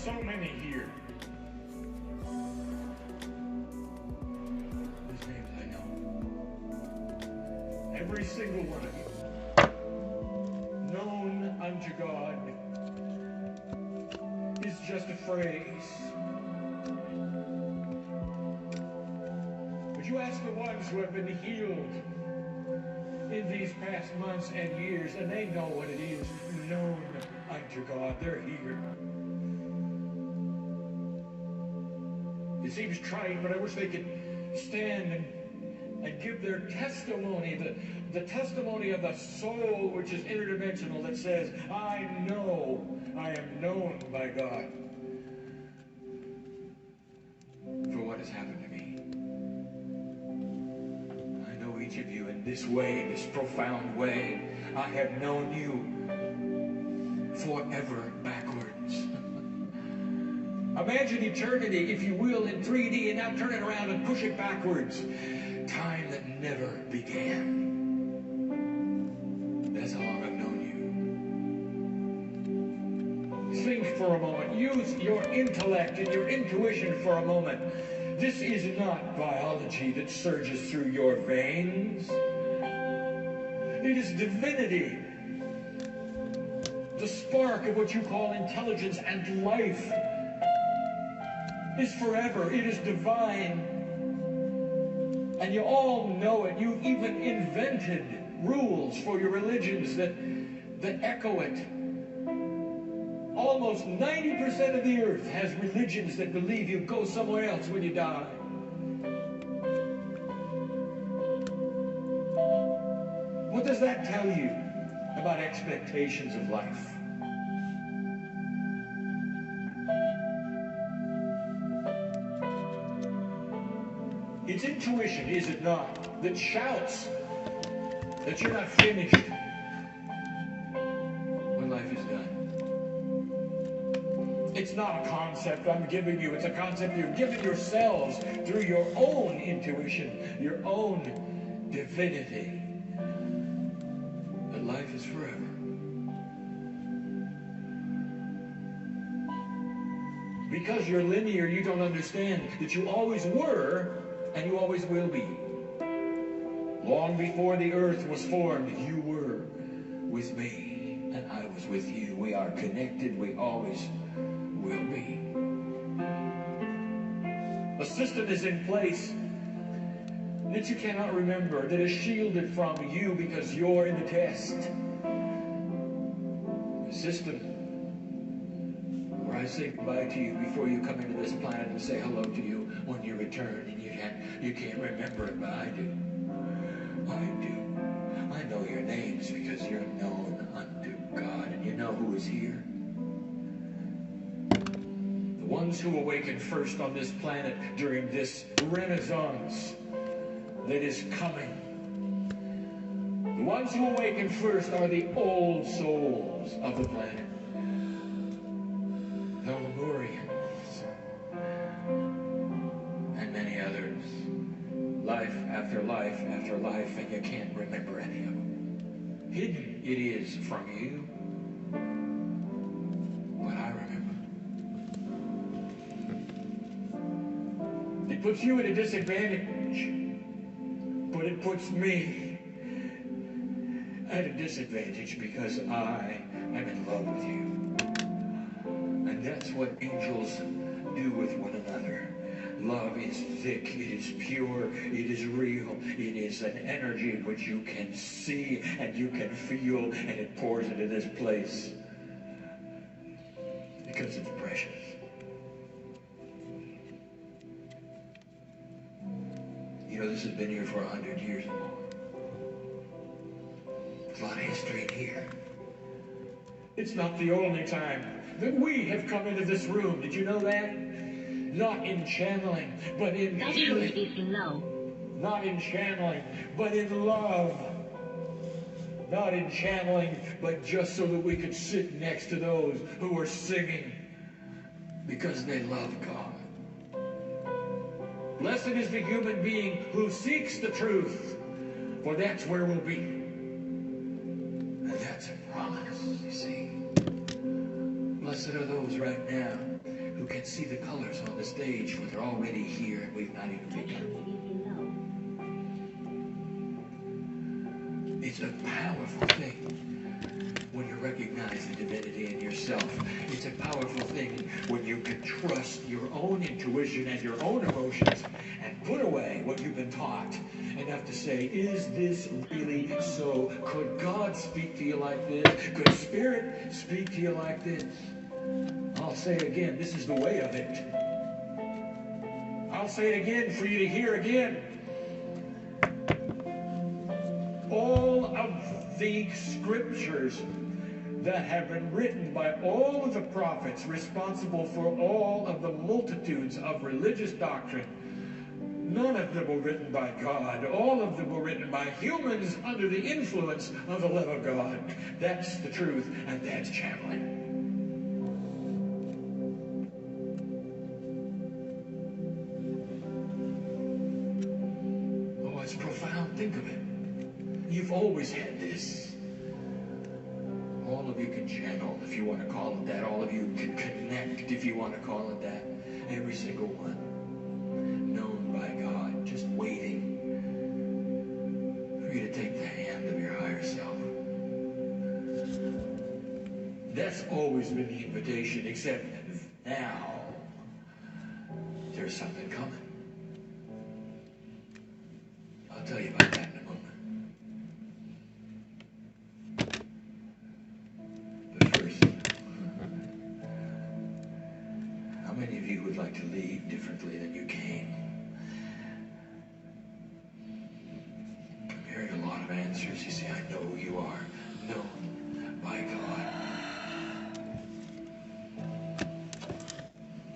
so many here. Whose names I know. Every single one of you. Known unto God is just a phrase. But you ask the ones who have been healed in these past months and years, and they know what it is, known unto God. They're here. It seems trite, but I wish they could stand and give their testimony, the testimony of the soul, which is interdimensional, that says, I know I am known by God for what has happened to me. I know each of you in this way, this profound way. I have known you forever backwards. Imagine eternity, if you will, in 3D, and now turn it around and push it backwards. Time that never began. That's how long I've known you. Think for a moment. Use your intellect and your intuition for a moment. This is not biology that surges through your veins. It is divinity. The spark of what you call intelligence and life is forever. It is divine. And you all know it. You've even invented rules for your religions that echo it. Almost 90% of the earth has religions that believe you go somewhere else when you die. What does that tell you about expectations of life? It's intuition, is it not, that shouts that you're not finished when life is done. It's not a concept I'm giving you. It's a concept you're giving yourselves through your own intuition, your own divinity. That life is forever. Because you're linear, you don't understand that you always were and you always will be. Long before the earth was formed, you were with me, and I was with you. We are connected. We always will be. A system is in place that you cannot remember, that is shielded from you because you're in the test. A system where I say goodbye to you before you come into this planet and say hello to you when you return, and you can't remember it, but I do. I do. I know your names because you're known unto God, and you know who is here. The ones who awaken first on this planet during this renaissance that is coming. The ones who awaken first are the old souls of the planet. The Lemurians and many others. Life after life after life, and you can't remember any of them. Hidden it is from you, but I remember. It puts you at a disadvantage, but it puts me at a disadvantage because I am in love with you. And that's what angels do with one another. Love is thick, it is pure, it is real, it is an energy which you can see and you can feel, and it pours into this place because it's precious. You know, this has been here for 100 years or more. There's a lot of history in here. It's not the only time that we have come into this room. Did you know that? Not in channeling, but in healing. Not in channeling, but in love. Not in channeling, but just so that we could sit next to those who are singing because they love God. Blessed is the human being who seeks the truth, for that's where we'll be. And that's a promise, you see. Blessed are those right now can't see the colors on the stage, but they're already here and we've not even begun. It's a powerful thing when you recognize the divinity in yourself. It's a powerful thing when you can trust your own intuition and your own emotions and put away what you've been taught enough to say, is this really so? Could God speak to you like this? Could Spirit speak to you like this? I'll say it again, this is the way of it. I'll say it again for you to hear again. All of the scriptures that have been written by all of the prophets responsible for all of the multitudes of religious doctrine, none of them were written by God. All of them were written by humans under the influence of the love of God. That's the truth, and that's channeling. Oh, it's profound. Think of it. You've always had this. All of you can channel, if you want to call it that. All of you can connect, if you want to call it that. Every single one. Known by God, just waiting for you to take the hand of your higher self. That's always been the invitation, except now there's something coming. I'll tell you about that in a moment. But first, how many of you would like to leave differently than you came? I'm hearing a lot of answers. You see, I know you are known by God.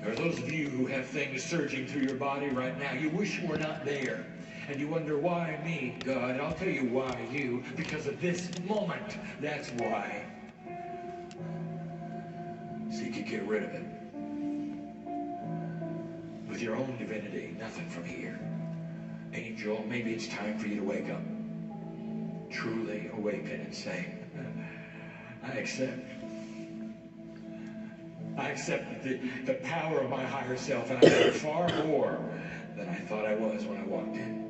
There are those of you who have things surging through your body right now. You wish you were not there. And you wonder, why me, God? I'll tell you why you. Because of this moment. That's why. So you could get rid of it. With your own divinity, nothing from here. Angel, maybe it's time for you to wake up. Truly awaken and say, I accept. I accept the power of my higher self, and I am far more than I thought I was when I walked in.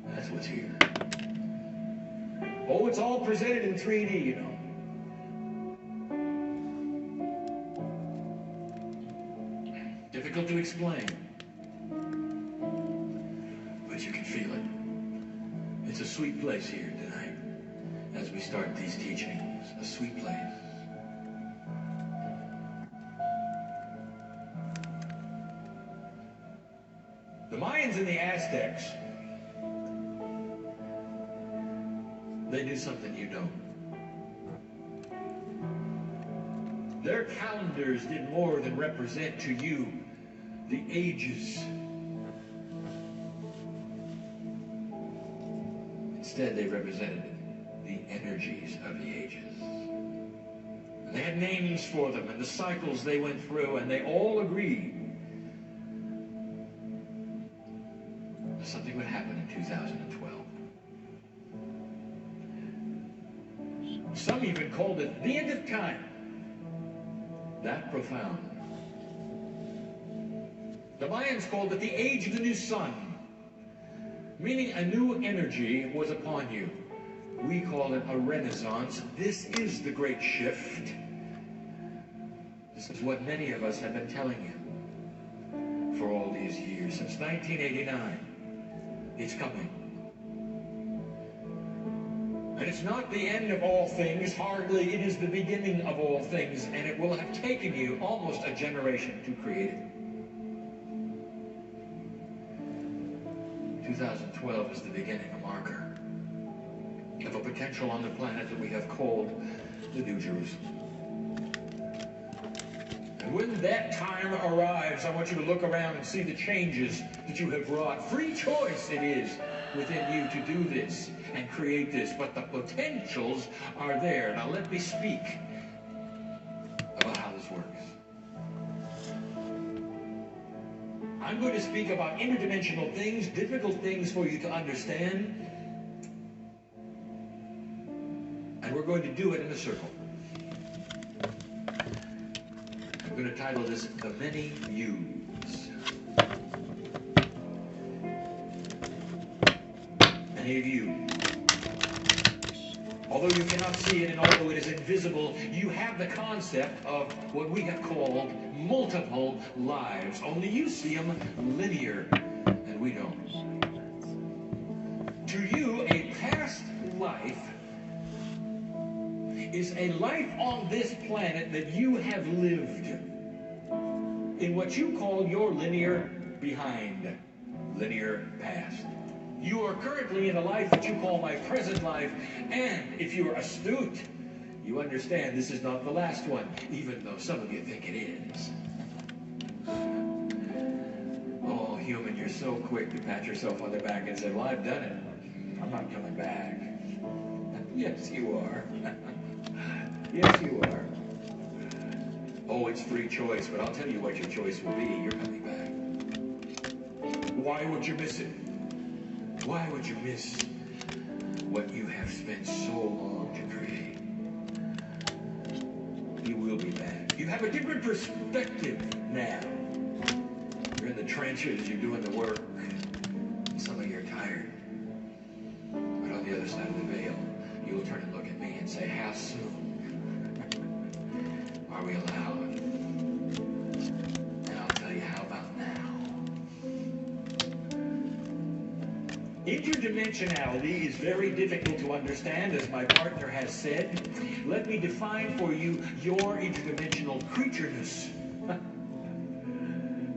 That's what's here. Oh, it's all presented in 3D, you know. Difficult to explain. But you can feel it. It's a sweet place here tonight as we start these teachings. A sweet place. The Mayans and the Aztecs, they do something you don't. Their calendars did more than represent to you the ages. Instead, they represented the energies of the ages. And they had names for them and the cycles they went through, and they all agreed something would happen in 2012. Some even called it the end of time. That profound. The Mayans called it the age of the new sun, meaning a new energy was upon you. We call it a renaissance. This is the great shift. This is what many of us have been telling you for all these years, since 1989. It's coming. And it's not the end of all things, hardly. It is the beginning of all things, and it will have taken you almost a generation to create it. 2012 is the beginning, a marker of a potential on the planet that we have called the New Jerusalem. And when that time arrives, I want you to look around and see the changes that you have wrought. Free choice it is within you to do this and create this, but the potentials are there. Now let me speak about how this works. I'm going to speak about interdimensional things, difficult things for you to understand, and we're going to do it in a circle. I'm going going to title this The Many Yous. Many of you. Although you cannot see it and although it is invisible, you have the concept of what we have called multiple lives. Only you see them linear, and we don't. To you, a past life is a life on this planet that you have lived in what you call your linear behind, linear past. You are currently in a life that you call my present life, and if you are astute, you understand this is not the last one, even though some of you think it is. Oh, human, you're so quick to pat yourself on the back and say, well, I've done it. I'm not coming back. Yes, you are. Yes, you are. Oh, it's free choice, but I'll tell you what your choice will be. You're coming back. Why would you miss it? Why would you miss what you have spent so long to create? You will be back. You have a different perspective now. You're in the trenches, you're doing the work. Some of you are tired. But on the other side of the veil, you will turn and look at me and say, how soon are we allowed? And I'll tell you, how about now? Interdimensionality is very difficult to understand, as my partner has said. Let me define for you your interdimensional creatureness.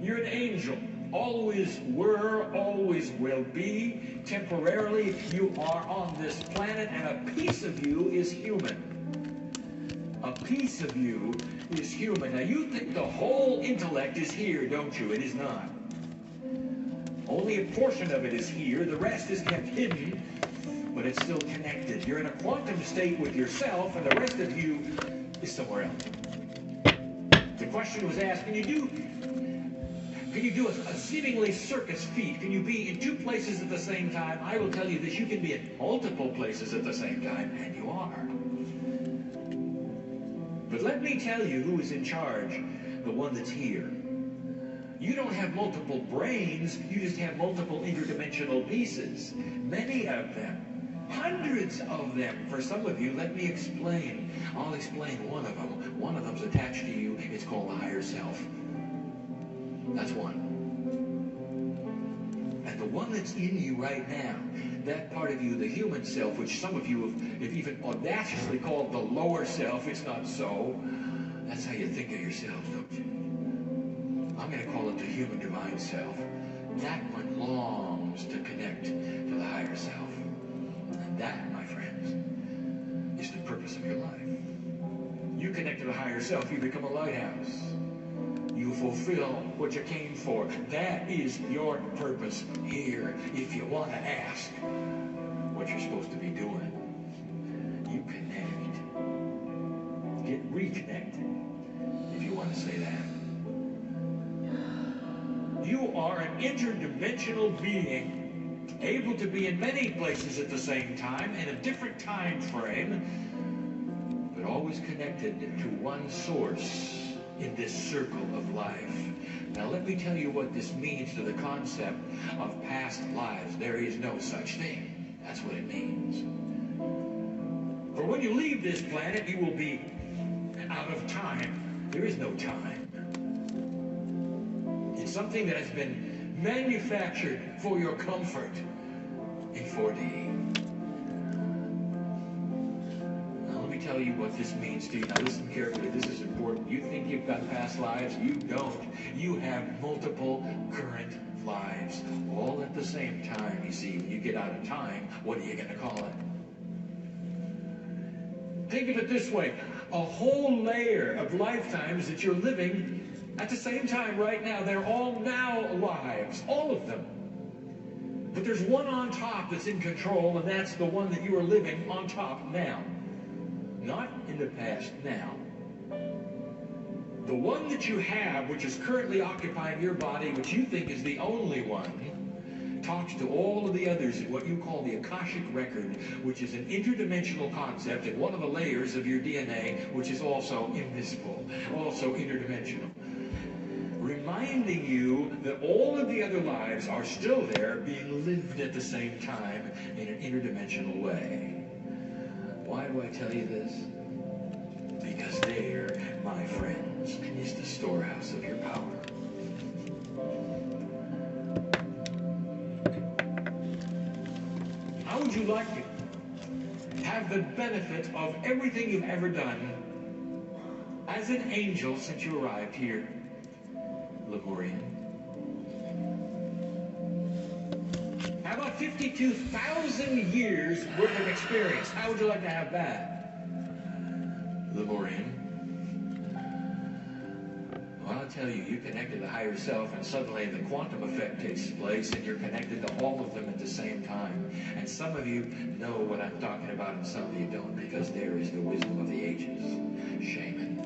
You're an angel. Always were, always will be. Temporarily, you are on this planet, and a piece of you is human. A piece of you is human. Now, you think the whole intellect is here, don't you? It is not. Only a portion of it is here. The rest is kept hidden, but it's still connected. You're in a quantum state with yourself, and the rest of you is somewhere else. The question was asked, can you do a seemingly circus feat? Can you be in two places at the same time? I will tell you this, you can be in multiple places at the same time, and you are. But let me tell you who is in charge, the one that's here. You don't have multiple brains, you just have multiple interdimensional pieces. Many of them, hundreds of them. For some of you, let me explain. I'll explain one of them. One of them's attached to you. It's called the higher self. That's one. And the one that's in you right now, that part of you, the human self, which some of you have even audaciously called the lower self, it's not so. That's how you think of yourselves, don't you? I'm going to call it the human divine self. That one longs to connect to the higher self. And that, my friends, is the purpose of your life. You connect to the higher self, you become a lighthouse. You fulfill what you came for. That is your purpose here. If you want to ask what you're supposed to be doing, you connect. Get reconnected, if you want to say that. You are an interdimensional being, able to be in many places at the same time, in a different time frame, but always connected to one source in this circle of life. Now let me tell you what this means to the concept of past lives. There is no such thing. That's what it means. For when you leave this planet, you will be out of time. There is no time. It's something that has been manufactured for your comfort in 4D. Tell you what this means to you. Now listen carefully, this is important. You think you've got past lives? You don't. You have multiple current lives, all at the same time. You see, when you get out of time, what are you going to call it? Think of it this way, a whole layer of lifetimes that you're living at the same time right now. They're all now lives, all of them. But there's one on top that's in control, and that's the one that you are living on top now. Not in the past, now. The one that you have, which is currently occupying your body, which you think is the only one, talks to all of the others in what you call the Akashic record, which is an interdimensional concept in one of the layers of your DNA, which is also invisible, also interdimensional. Reminding you that all of the other lives are still there, being lived at the same time in an interdimensional way. Why do I tell you this? Because there, my friends, is the storehouse of your power. How would you like to have the benefit of everything you've ever done as an angel since you arrived here, Lemurian? How about 52,000 years worth of experience? How would you like to have that, Lemurian? Well, I'll tell you, you connect to the higher self, and suddenly the quantum effect takes place, and you're connected to all of them at the same time. And some of you know what I'm talking about, and some of you don't, because there is the wisdom of the ages. Shaman.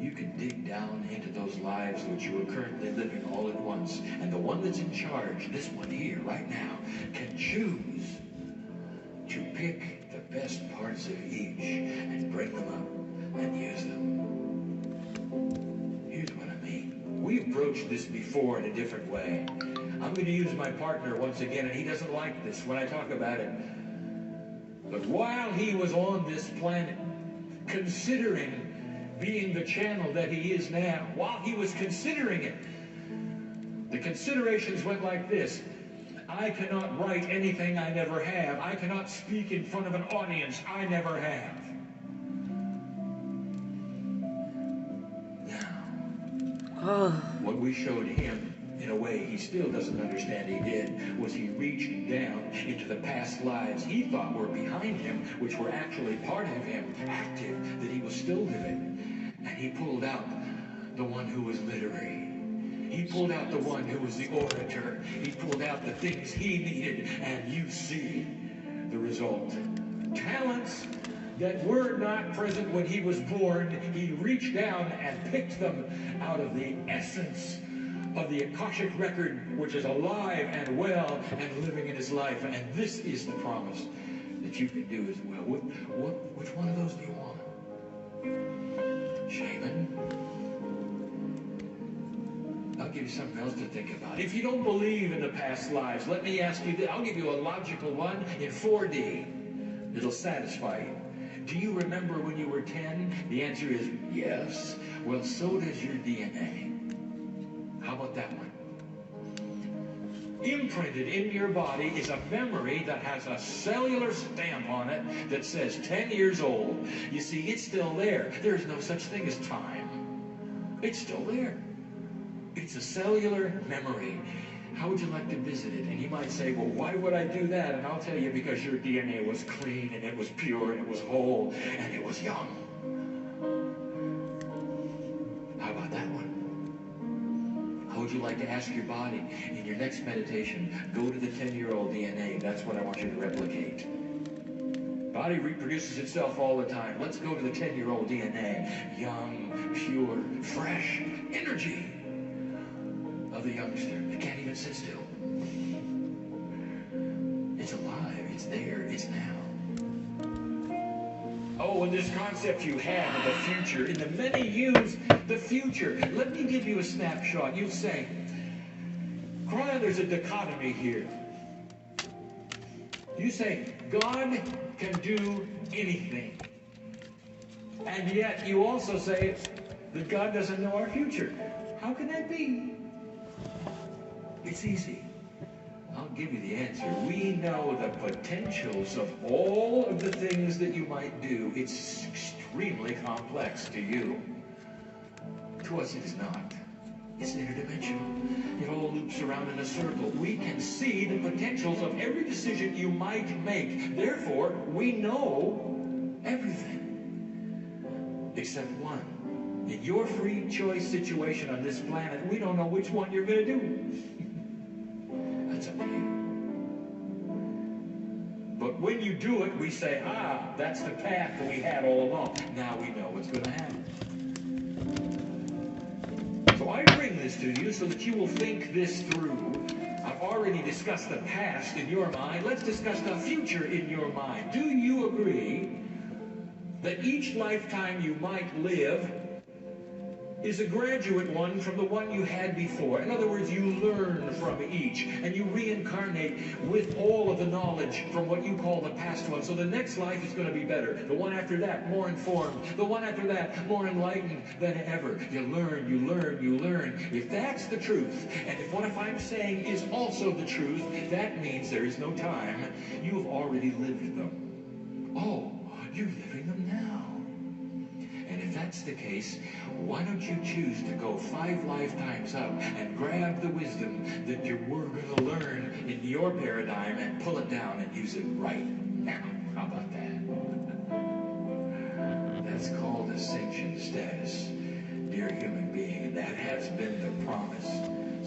You can dig down into those lives which you are currently living all at once, and the one that's in charge, this one here, right now, can choose to pick the best parts of each and bring them up and use them. Here's what I mean. We approached this before in a different way. I'm going to use my partner once again, and he doesn't like this when I talk about it. But while he was on this planet, considering being the channel that he is now, while he was considering it, the considerations went like this. I cannot write anything I never have. I cannot speak in front of an audience I never have. Now, what we showed him, in a way he still doesn't understand he did, was he reached down into the past lives he thought were behind him, which were actually part of him, active, that he was still living. And he pulled out the one who was literary. He pulled out the one who was the orator. He pulled out the things he needed, and you see the result. Talents that were not present when he was born, he reached down and picked them out of the essence of the Akashic record, which is alive and well and living in his life. And this is the promise that you can do as well. Which one of those do you want? Shaman? I'll give you something else to think about. If you don't believe in the past lives, let me ask you this. I'll give you a logical one in 4D. It'll satisfy you. Do you remember when you were 10? The answer is yes. Well, so does your DNA. How about that one? Imprinted in your body is a memory that has a cellular stamp on it that says 10 years old. You see, it's still there. There's no such thing as time. It's still there. It's a cellular memory. How would you like to visit it? And you might say, well, why would I do that? And I'll tell you, because your DNA was clean, and it was pure, and it was whole, and it was young. How about that one? How would you like to ask your body in your next meditation, go to the 10-year-old DNA? That's what I want you to replicate. Body reproduces itself all the time. Let's go to the 10-year-old DNA. Young, pure, fresh energy of the youngster. It can't even sit still. It's alive. It's there. It's now. Oh, and this concept you have of the future, in the many yous, the future. Let me give you a snapshot. You say, Kryon, there's a dichotomy here. You say, God can do anything. And yet you also say that God doesn't know our future. How can that be? It's easy. I'll give you the answer. We know the potentials of all of the things that you might do. It's extremely complex to you. To us, it is not. It's interdimensional. It all loops around in a circle. We can see the potentials of every decision you might make. Therefore, we know everything. Except one. In your free choice situation on this planet, we don't know which one you're going to do. That's up to you. But when you do it, we say, that's the path that we had all along. Now we know what's going to happen. So I bring this to you so that you will think this through. I've already discussed the past in your mind. Let's discuss the future in your mind. Do you agree that each lifetime you might live is a graduate one from the one you had before? In other words, you learn from each, and you reincarnate with all of the knowledge from what you call the past one. So the next life is going to be better. The one after that, more informed. The one after that, more enlightened than ever. You learn, you learn, you learn. If that's the truth, and if what I'm saying is also the truth, that means there is no time. You have already lived them. Oh, you're living them now. And if that's the case, why don't you choose to go 5 lifetimes up and grab the wisdom that you were going to learn in your paradigm and pull it down and use it right now? How about that? That's called ascension status, dear human being, and that has been the promise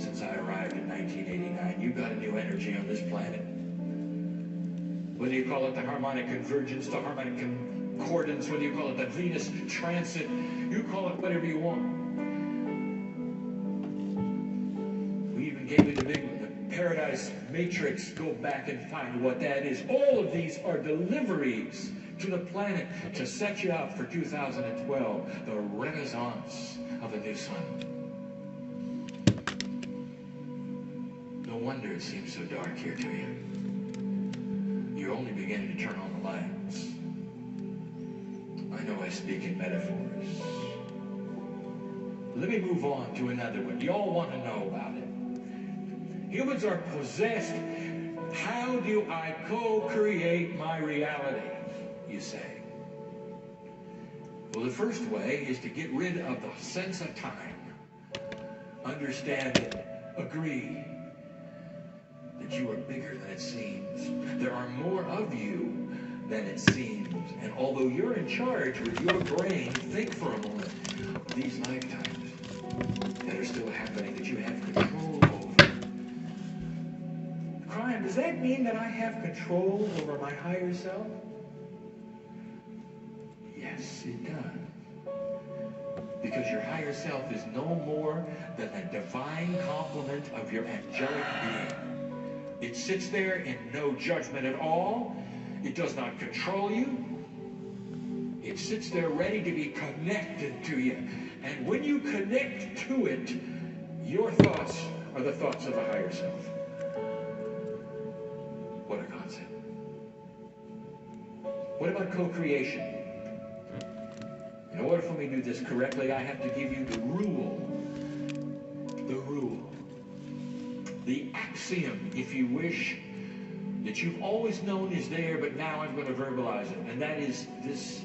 since I arrived in 1989. You got a new energy on this planet. Whether you call it the harmonic convergence, the harmonic concordance, whether you call it the Venus transit, you call it whatever you want. We even gave you the Paradise Matrix. Go back and find what that is. All of these are deliveries to the planet to set you up for 2012, the renaissance of a new sun. No wonder it seems so dark here to you. You're only beginning to turn on the lights. I know I speak in metaphors. Let me move on to another one. You all want to know about it. Humans are possessed. How do I co-create my reality, you say? Well, the first way is to get rid of the sense of time. Understand it. Agree that you are bigger than it seems. There are more of you than it seems. And although you're in charge with your brain, think for a moment of these lifetimes that are still happening, that you have control over. Kryon, does that mean that I have control over my higher self? Yes, it does. Because your higher self is no more than a divine complement of your angelic being. It sits there in no judgment at all. It does not control you. It sits there ready to be connected to you. And when you connect to it, your thoughts are the thoughts of the higher self. What a concept. What about co-creation? In order for me to do this correctly, I have to give you the rule. The rule. The axiom, if you wish, that you've always known is there, but now I'm going to verbalize it. And that is this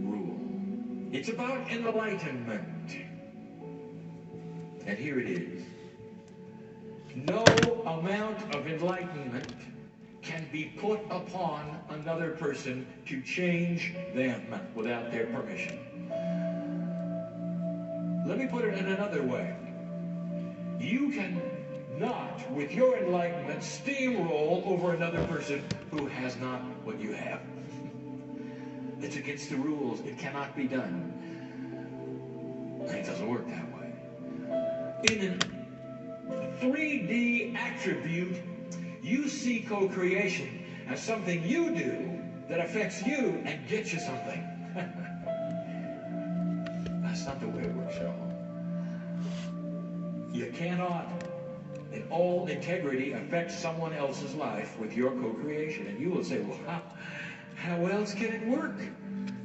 rule. It's about enlightenment. And here it is. No amount of enlightenment can be put upon another person to change them without their permission. Let me put it in another way. You can not, with your enlightenment, steamroll over another person who has not what you have. It's against the rules. It cannot be done. And it doesn't work that way. In a 3D attribute, you see co-creation as something you do that affects you and gets you something. That's not the way it works at all. You cannot, in all integrity, affect someone else's life with your co-creation. And you will say, well, how else can it work?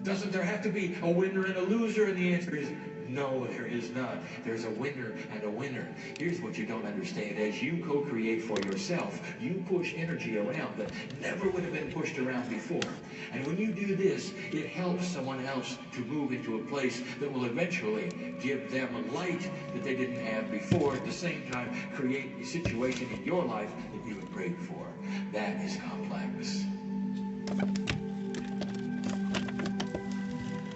Doesn't there have to be a winner and a loser? And the answer is, no, there is not. There's a winner and a winner. Here's what you don't understand. As you co-create for yourself, you push energy around that never would have been pushed around before. And when you do this, it helps someone else to move into a place that will eventually give them a light that they didn't have before. At the same time, create a situation in your life that you had prayed for. That is complex.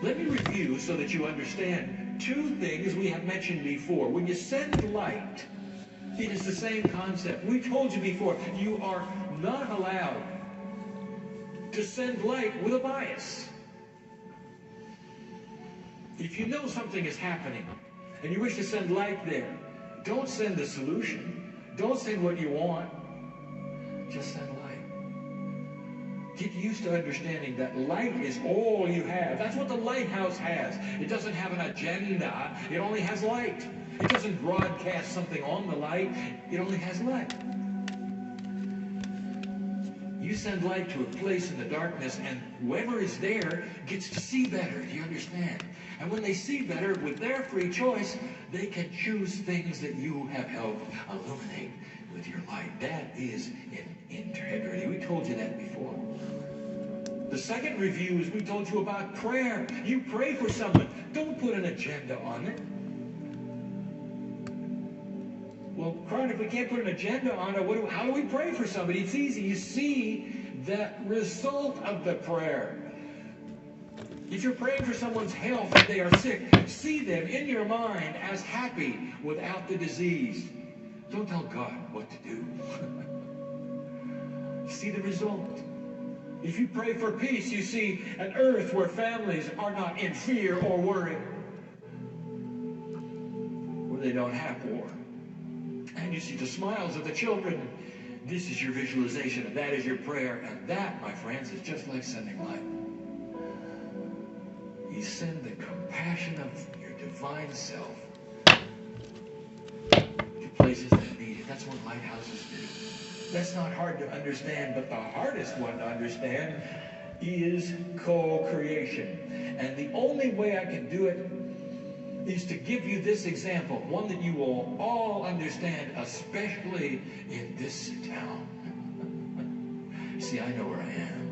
Let me review so that you understand. 2 things we have mentioned before. When you send light, it is the same concept. We told you before, you are not allowed to send light with a bias. If you know something is happening, and you wish to send light there, don't send the solution. Don't send what you want. Just send light. Get used to understanding that light is all you have. That's what the lighthouse has. It doesn't have an agenda. It only has light. It doesn't broadcast something on the light. It only has light. You send light to a place in the darkness, and whoever is there gets to see better. Do you understand? And when they see better, with their free choice, they can choose things that you have helped illuminate with your light. That is integrity. We told you that before. The second review is we told you about prayer. You pray for someone. Don't put an agenda on it. Well, Kryon, if we can't put an agenda on it, how do we pray for somebody? It's easy. You see the result of the prayer. If you're praying for someone's health and they are sick, see them in your mind as happy without the disease. Don't tell God what to do. See the result. If you pray for peace, you see an earth where families are not in fear or worry, where they don't have war. And you see the smiles of the children. This is your visualization, and that is your prayer. And that, my friends, is just like sending light. You send the compassion of your divine self to places that need it. That's what lighthouses do. That's not hard to understand, but the hardest one to understand is co-creation. And the only way I can do it is to give you this example, one that you will all understand, especially in this town. See, I know where I am.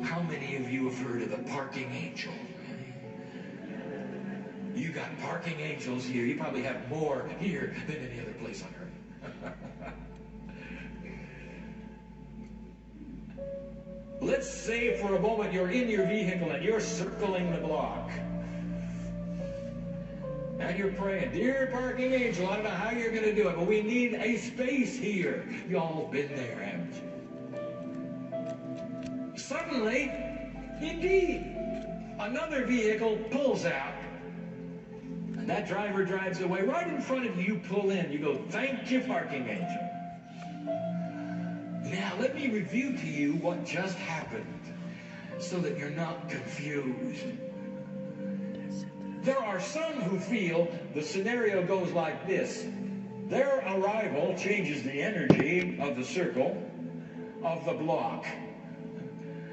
How many of you have heard of the parking angel? You got parking angels here. You probably have more here than any other place on earth. Let's say for a moment you're in your vehicle and you're circling the block. And you're praying, dear parking angel, I don't know how you're going to do it, but we need a space here. Y'all been there, haven't you? Suddenly, indeed, another vehicle pulls out. And that driver drives away. Right in front of you, you pull in. You go, thank you, parking angel. Now, let me review to you what just happened so that you're not confused. There are some who feel the scenario goes like this. Their arrival changes the energy of the circle, of the block.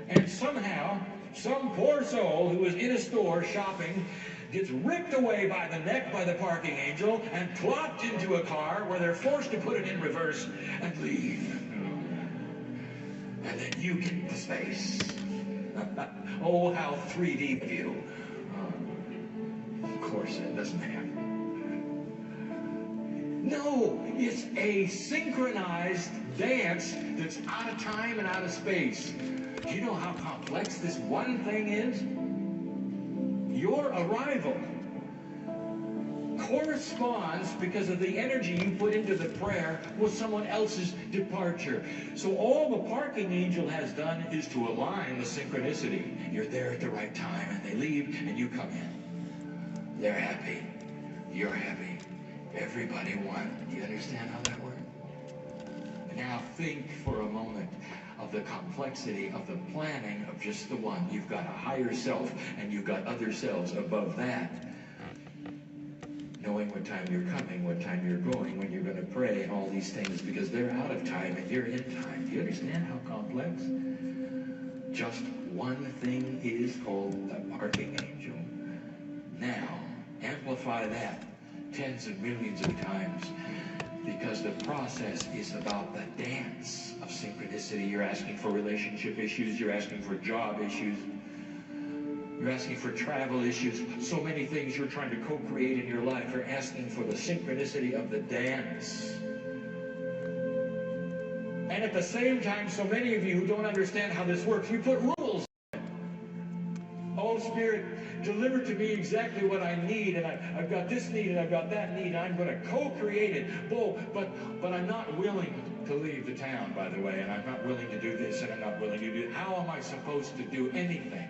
And somehow, some poor soul who is in a store shopping gets ripped away by the neck by the parking angel and plopped into a car where they're forced to put it in reverse and leave. And then you get the space. Oh, how 3D of you. Of course, it doesn't happen. No, it's a synchronized dance that's out of time and out of space. Do you know how complex this one thing is? Your arrival corresponds, because of the energy you put into the prayer, with someone else's departure. So all the parking angel has done is to align the synchronicity. You're there at the right time, and they leave, and you come in. They're happy. You're happy. Everybody won. Do you understand how that works? Now think for a moment of the complexity of the planning of just the one. You've got a higher self, and you've got other selves above that. Knowing what time you're coming, what time you're going, when you're going to pray, and all these things, because they're out of time and you're in time. Do you understand how complex? Just one thing is called the parking angel. Now, amplify that tens of millions of times, because the process is about the dance of synchronicity. You're asking for relationship issues, you're asking for job issues, you're asking for travel issues, so many things you're trying to co-create in your life. You're asking for the synchronicity of the dance. And at the same time, so many of you who don't understand how this works, you put rules on it. Oh, Spirit, deliver to me exactly what I need, and I've got this need, and I've got that need, and I'm going to co-create it. Oh, but I'm not willing to leave the town, by the way, and I'm not willing to do this, and I'm not willing to do that. How am I supposed to do anything?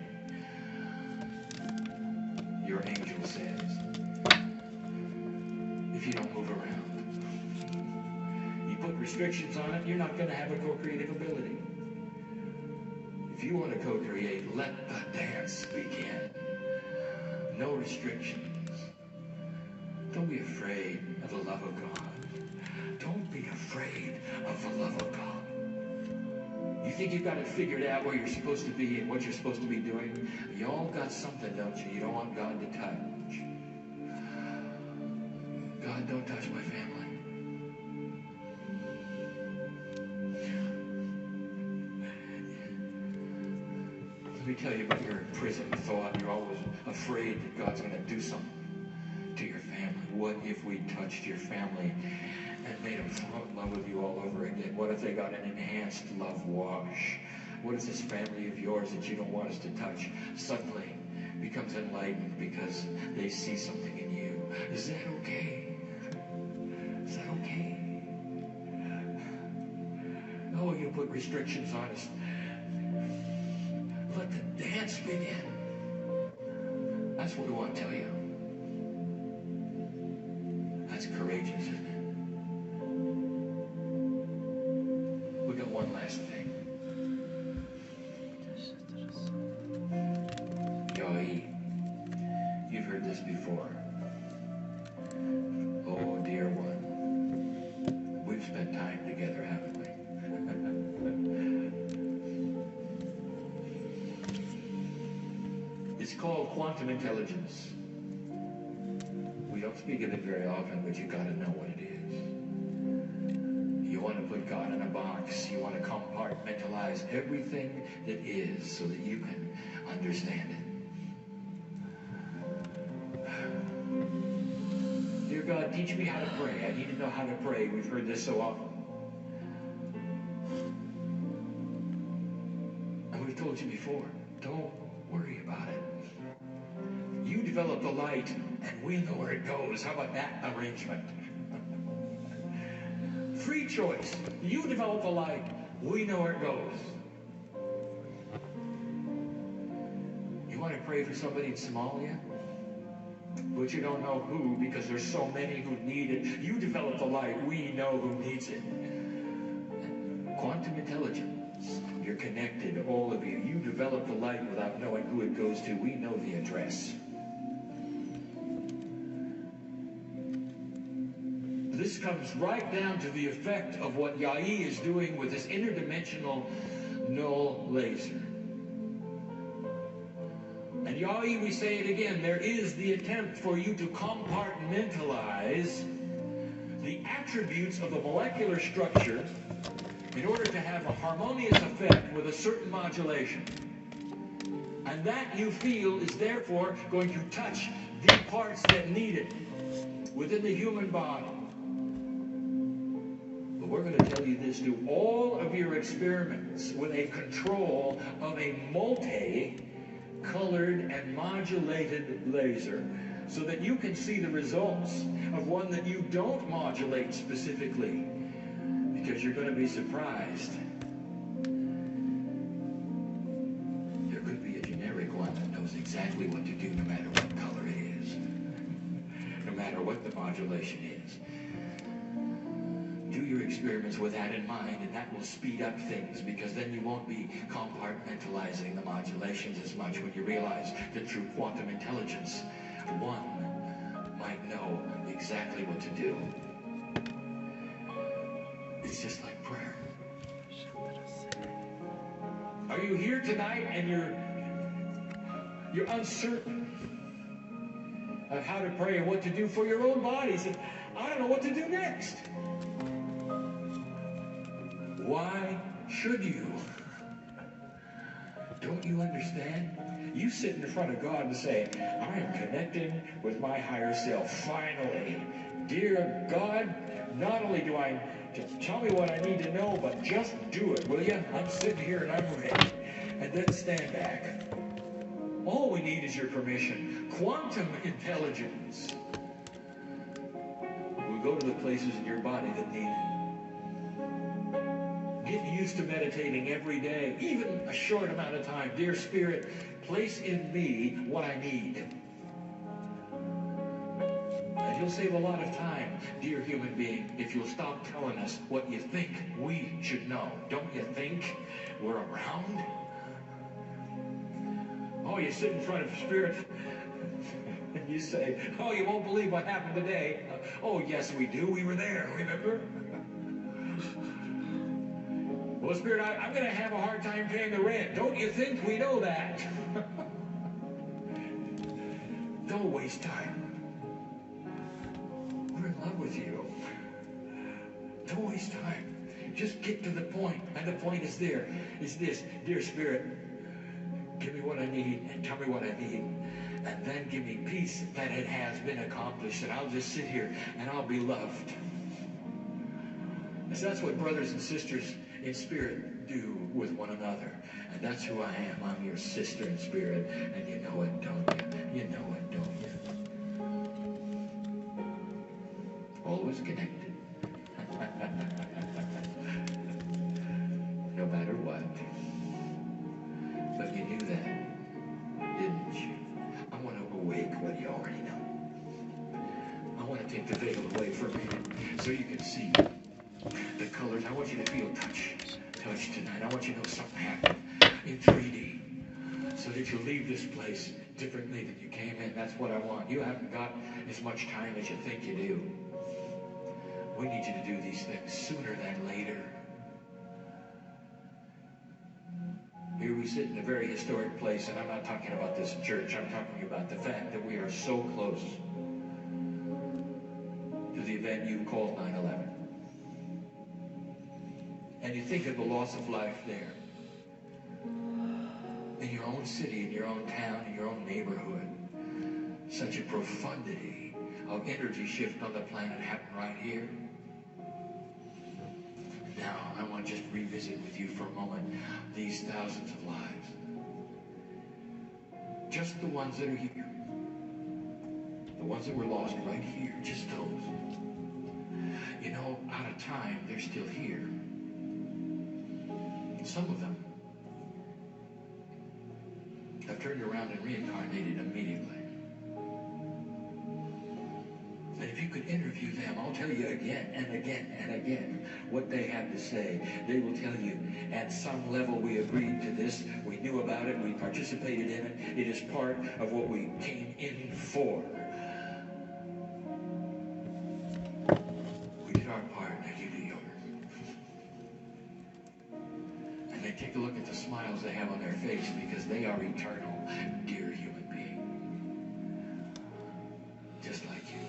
your angel says. If you don't move around, you put restrictions on it, you're not going to have a co-creative ability. If you want to co-create, let the dance begin. No restrictions. Don't be afraid of the love of God. Don't be afraid of the love of God. You think you've got it figured out where you're supposed to be and what you're supposed to be doing? You all got something, don't you? You don't want God to touch. God, don't touch my family. Let me tell you about your imprisoned thought. You're always afraid that God's going to do something to your family. What if we touched your family and made them fall in love with you all over again? What if they got an enhanced love wash? What if this family of yours that you don't want us to touch suddenly becomes enlightened because they see something in you? Is that okay? Is that okay? Oh, you put restrictions on us. Let the dance begin. That's what we want to tell you. That's courageous, isn't it? We got one last thing. Yoi. You've heard this before. Oh, dear one. We've spent time together, haven't we? It's called quantum intelligence. We don't speak of it very often, but you got to know what it is. You want to put God in a box. You want to compartmentalize everything that is so that you can understand it. Dear God, teach me how to pray. I need to know how to pray. We've heard this so often. And we've told you before, don't worry about it. You develop the light, and we know where it goes. How about that arrangement? Free choice. You develop the light, we know where it goes. You want to pray for somebody in Somalia? But you don't know who, because there's so many who need it. You develop the light, we know who needs it. Quantum intelligence. You're connected, all of you. You develop the light without knowing who it goes to. We know the address. This comes right down to the effect of what Yai is doing with this interdimensional Null Lazer. And Yai, we say it again, there is the attempt for you to compartmentalize the attributes of the molecular structure in order to have a harmonious effect with a certain modulation. And that, you feel, is therefore going to touch the parts that need it within the human body. We're going to tell you this: do all of your experiments with a control of a multi-colored and modulated laser so that you can see the results of one that you don't modulate specifically, because you're going to be surprised. There could be a generic one that knows exactly what to do no matter what color it is, no matter what the modulation is. Do your experiments with that in mind, and that will speed up things, because then you won't be compartmentalizing the modulations as much when you realize that through quantum intelligence, one might know exactly what to do. It's just like prayer. Are you here tonight and you're uncertain of how to pray and what to do for your own bodies, and I don't know what to do next? Why should you? Don't you understand? You sit in front of God and say, I am connecting with my higher self. Finally, dear God, not only do I just tell me what I need to know, but just do it, will you? I'm sitting here and I'm ready. And then stand back. All we need is your permission. Quantum intelligence will go to the places in your body that need it. Get used to meditating every day, even a short amount of time. Dear Spirit, place in me what I need. you'll save a lot of time, dear human being, if you'll stop telling us what you think we should know. Don't you think we're around? Oh, you sit in front of Spirit and you say, oh, you won't believe what happened today. Oh, yes, we do. We were there, remember? Well, Spirit, I'm going to have a hard time paying the rent. Don't you think we know that? Don't waste time. We're in love with you. Don't waste time. Just get to the point. And the point is there. Is this, dear Spirit, give me what I need and tell me what I need. And then give me peace that it has been accomplished. And I'll just sit here and I'll be loved. So that's what brothers and sisters in spirit do with one another. And that's who I am. I'm your sister in spirit. And you know it, don't you? You know it, don't you? Always connected. No matter what. But you knew that, didn't you? I want to awake what you already know. I want to take the veil away for a minute so you can see the colors. I want you to feel touch tonight. I want you to know something happened in 3D so that you leave this place differently than you came in. That's what I want. You haven't got as much time as you think you do. We need you to do these things sooner than later. Here we sit in a very historic place, and I'm not talking about this church. I'm talking about the fact that we are so close to the event you called 9/11. And you think of the loss of life there, in your own city, in your own town, in your own neighborhood. Such a profundity of energy shift on the planet happened right here. Now, I want to just revisit with you for a moment these thousands of lives. Just the ones that are here. The ones that were lost right here, just those. You know, out of time, they're still here. Some of them have turned around and reincarnated immediately. And if you could interview them, I'll tell you again and again and again what they have to say. They will tell you, at some level we agreed to this, we knew about it, we participated in it, it is part of what we came in for. We did our part, now you do yours. And they take a look at the smiles they have on their face because they are eternal, dear human being. Just like you.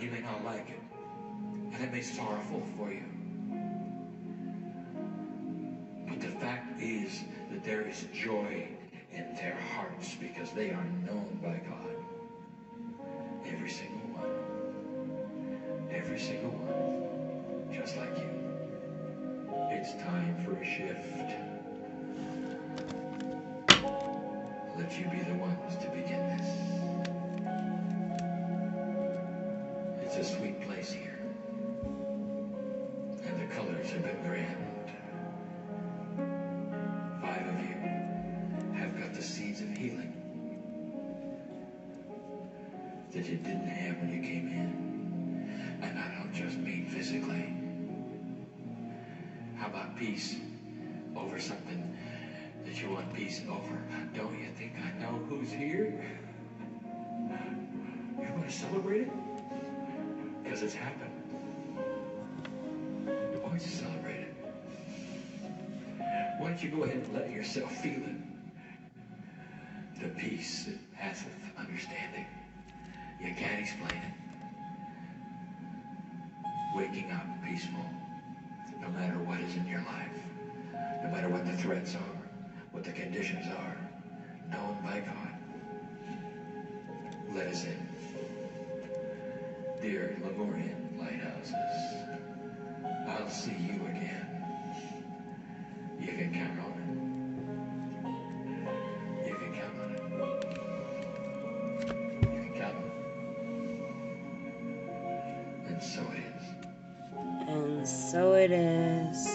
You may not like it, and it may be sorrowful for you. But the fact is that there is joy in their hearts because they are known by God. Every single one. Every single one. Just like you. It's time for a shift. Let you be the ones to begin this. It's a sweet place here, and the colors have been grand. 5 of you have got the seeds of healing that you didn't have when you came in. And I don't just mean physically. How about peace over something that you want peace over? Don't you think I know who's here? You're going to celebrate it? Because it's happened. Why don't you celebrate it? Why don't you go ahead and let yourself feel it? The peace that passeth understanding. You can't explain it. Waking up peaceful, no matter what is in your life, no matter what the threats are, what the conditions are, known by God. Let us in. Dear Lemurian lighthouses, I'll see you again. You can count on it. You can count on it. You can count on it. And so it is. And so it is.